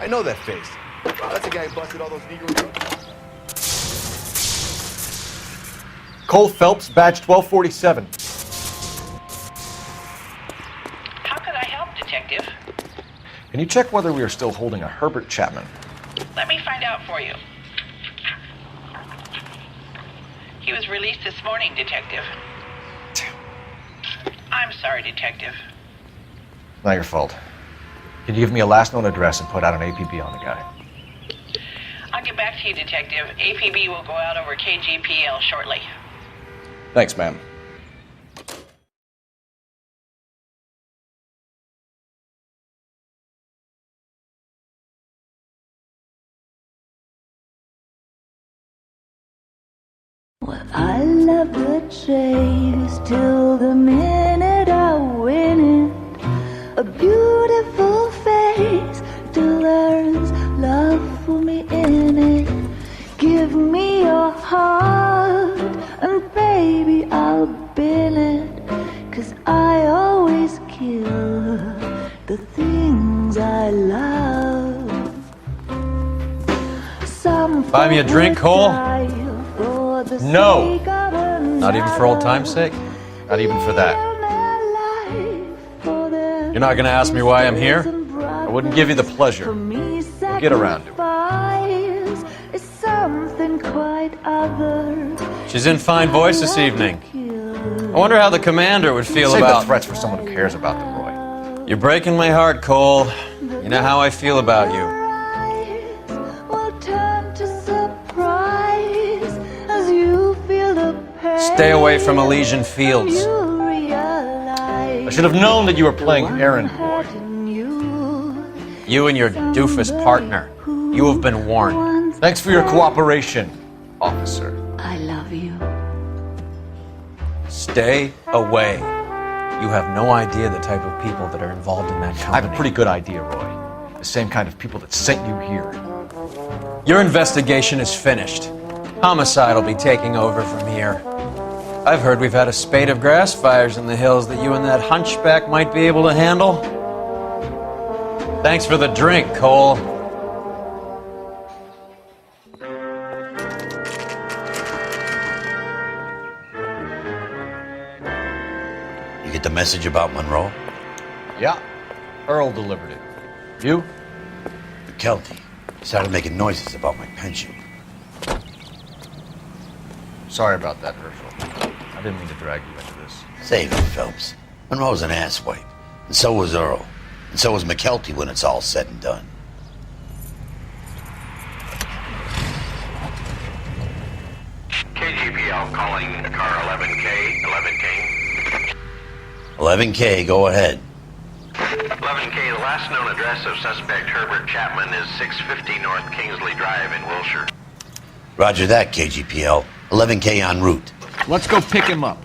I know that face. That's the guy who busted all those Negro dudes. Cole Phelps, badge 1247. How could I help, Detective? Can you check whether we are still holding a Herbert Chapman? Let me find out for you. He was released this morning, Detective. I'm sorry, Detective. Not your fault. Can you give me a last known address and put out an APB on the guy? I'll get back to you, Detective. APB will go out over KGPL shortly. Thanks, ma'am. Well, I love the chase till the minute I win it. A beautiful face till there's love for me in it. Give me your heart and baby I'll bill it. 'Cause I always kill the things I love. Some Buy me a drink, Cole? No. Not even for old time's sake? Not even for that. You're not gonna ask me why I'm here? I wouldn't give you the pleasure. We'll get around to it. She's in fine voice this evening. I wonder how the commander would feel Save about... the threats for someone who cares about them, Roy. You're breaking my heart, Cole. You know how I feel about you. Stay away from Elysian Fields. I should have known that you were playing errand boy. You and your doofus partner. You have been warned. Thanks for your cooperation, officer. I love you. Stay away. You have no idea the type of people that are involved in that company. I have a pretty good idea, Roy. The same kind of people that sent you here. Your investigation is finished. Homicide will be taking over from here. I've heard we've had a spate of grass fires in the hills that you and that hunchback might be able to handle. Thanks for the drink, Cole. You get the message about Monroe? Yeah, Earl delivered it. You? McKelty started making noises about my pension. Sorry about that, Herschel. I didn't mean to drag you into this. Save it, Phelps. Monroe's an asswipe. And so was Earl. And so was McKelty when it's all said and done. KGPL calling car 11K, 11K. 11K, go ahead. 11K, the last known address of suspect Herbert Chapman is 650 North Kingsley Drive in Wilshire. Roger that, KGPL. 11K en route. Let's go pick him up.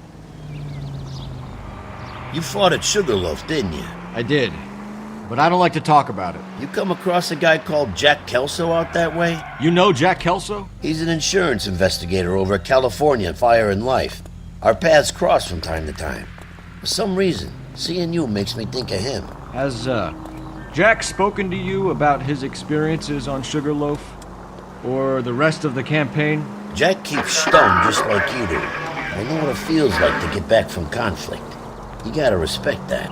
You fought at Sugarloaf, didn't you? I did, but I don't like to talk about it. You come across a guy called Jack Kelso out that way? You know Jack Kelso? He's an insurance investigator over at California Fire and Life. Our paths cross from time to time. For some reason, seeing you makes me think of him. Has, Jack spoken to you about his experiences on Sugarloaf? Or the rest of the campaign? Jack keeps stoned just like you do. I know what it feels like to get back from conflict. You gotta respect that.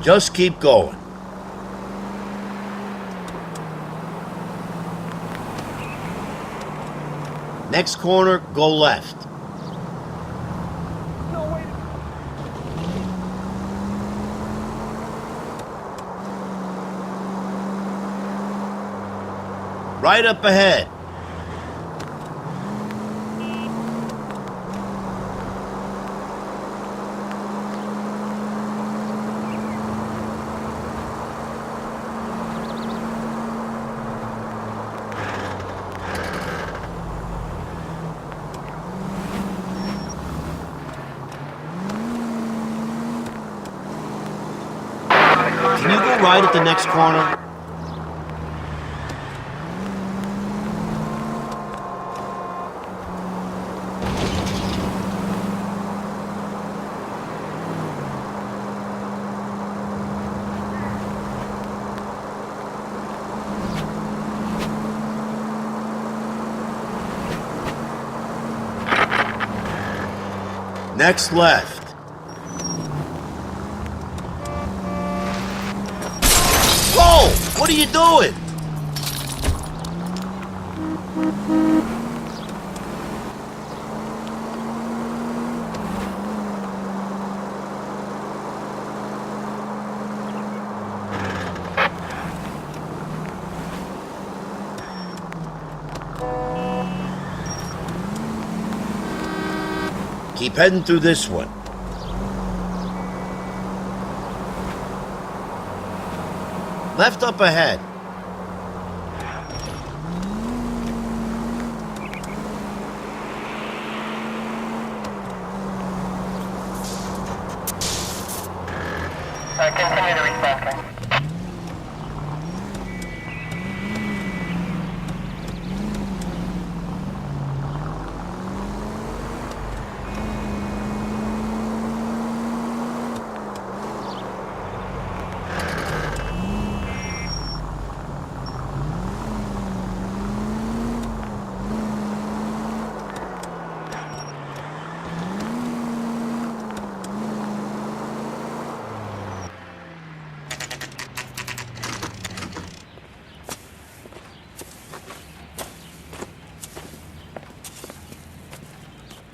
Just keep going. Next corner, go left. Right up ahead. Can you go right at the next corner? Next left. Whoa! What are you doing? Keep heading through this one. Left up ahead. Continue to respond.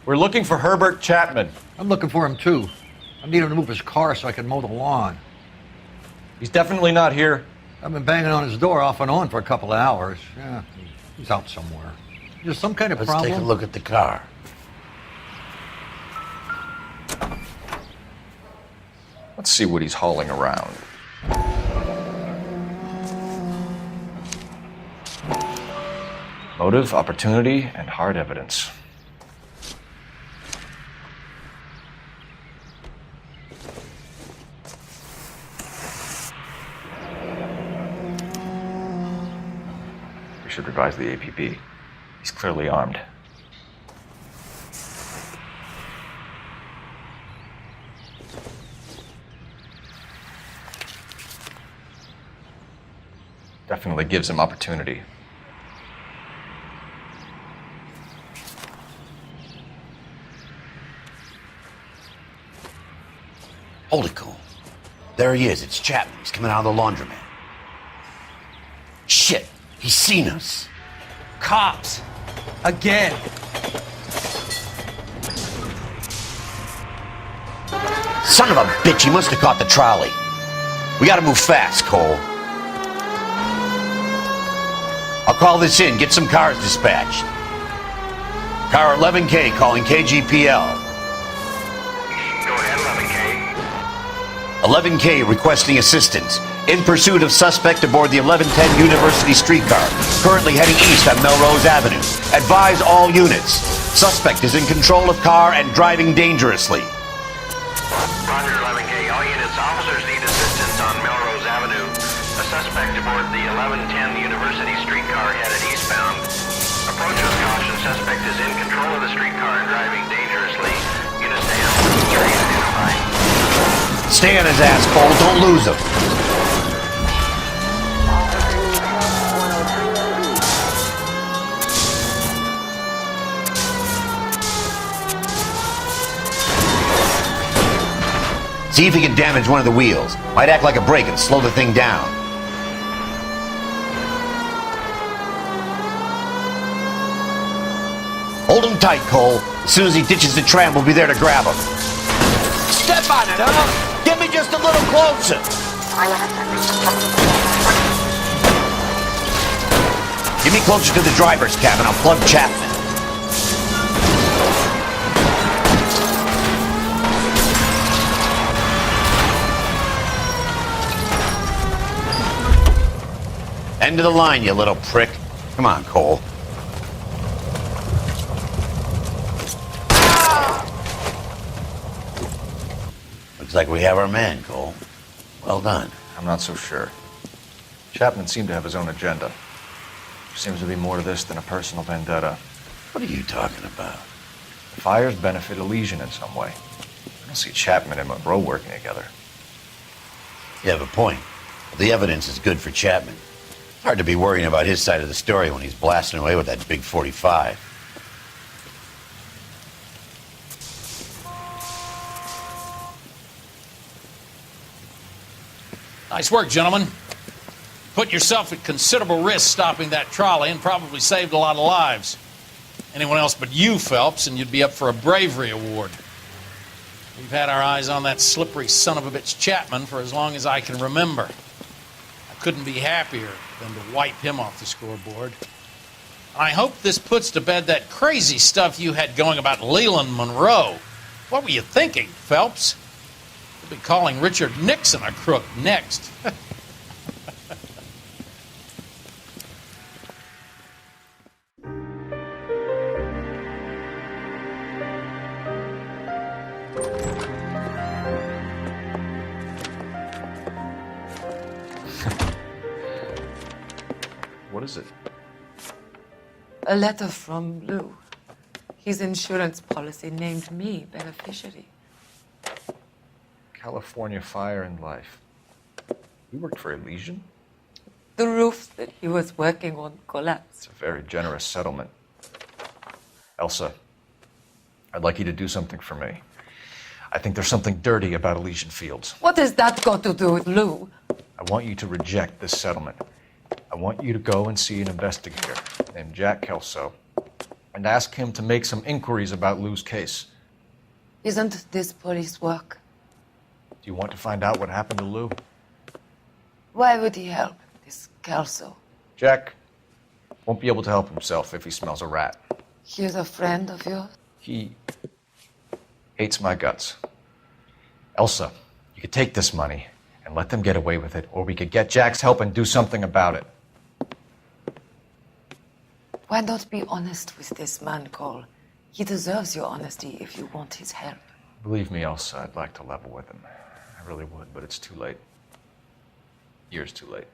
We're looking for Herbert Chapman. I'm looking for him, too. I need him to move his car so I can mow the lawn. He's definitely not here. I've been banging on his door off and on for a couple of hours. Yeah, he's out somewhere. There's some kind of Let's problem. take a look at the car. Let's see what he's hauling around. Motive, opportunity, and hard evidence. We should revise the APB. He's clearly armed. Definitely gives him opportunity. Hold it, Cole. There he is. It's Chapman. He's coming out of the laundromat. Shit. He's seen us. Cops! Again! Son of a bitch. He must have caught the trolley. We gotta move fast, Cole. I'll call this in. Get some cars dispatched. Car 11K calling KGPL. Go ahead, 11K. 11K requesting assistance. In pursuit of suspect aboard the 1110 University streetcar. Currently heading east on Melrose Avenue. Advise all units. Suspect is in control of car and driving dangerously. Roger, 11K. All units, officers need assistance on Melrose Avenue. A suspect aboard the 1110 University streetcar headed eastbound. Approach with caution. Suspect is in control of the streetcar and driving dangerously. Units stay on 3 identified. Stay on his ass, Cole. Don't lose him. See if he can damage one of the wheels. Might act like a brake and slow the thing down. Hold him tight, Cole. As soon as he ditches the tram, we'll be there to grab him. Step on it, huh? Get me just a little closer. Get me closer to the driver's cabin. I'll plug Chapman. End of the line, you little prick. Come on, Cole. Looks like we have our man, Cole. Well done. I'm not so sure. Chapman seemed to have his own agenda. There seems to be more to this than a personal vendetta. What are you talking about? The fires benefit Elysian in some way. I don't see Chapman and Monroe working together. You have a point. The evidence is good for Chapman. Hard to be worrying about his side of the story when he's blasting away with that big 45. Nice work, gentlemen. Put yourself at considerable risk stopping that trolley and probably saved a lot of lives. Anyone else but you, Phelps, and you'd be up for a bravery award. We've had our eyes on that slippery son of a bitch Chapman for as long as I can remember. I couldn't be happier than to wipe him off the scoreboard. I hope this puts to bed that crazy stuff you had going about Leland Monroe. What were you thinking, Phelps? You'll be calling Richard Nixon a crook next. What is it? A letter from Lou. His insurance policy named me beneficiary. California Fire and Life. You worked for Elysian? The roof that he was working on collapsed. It's a very generous settlement. Elsa, I'd like you to do something for me. I think there's something dirty about Elysian Fields. What has that got to do with Lou? I want you to reject this settlement. I want you to go and see an investigator named Jack Kelso and ask him to make some inquiries about Lou's case. Isn't this police work? Do you want to find out what happened to Lou? Why would he help, this Kelso? Jack won't be able to help himself if he smells a rat. He's a friend of yours? He hates my guts. Elsa, you could take this money and let them get away with it, or we could get Jack's help and do something about it. Why not be honest with this man, Cole? He deserves your honesty if you want his help. Believe me, Elsa, I'd like to level with him. I really would, but it's too late. Years too late.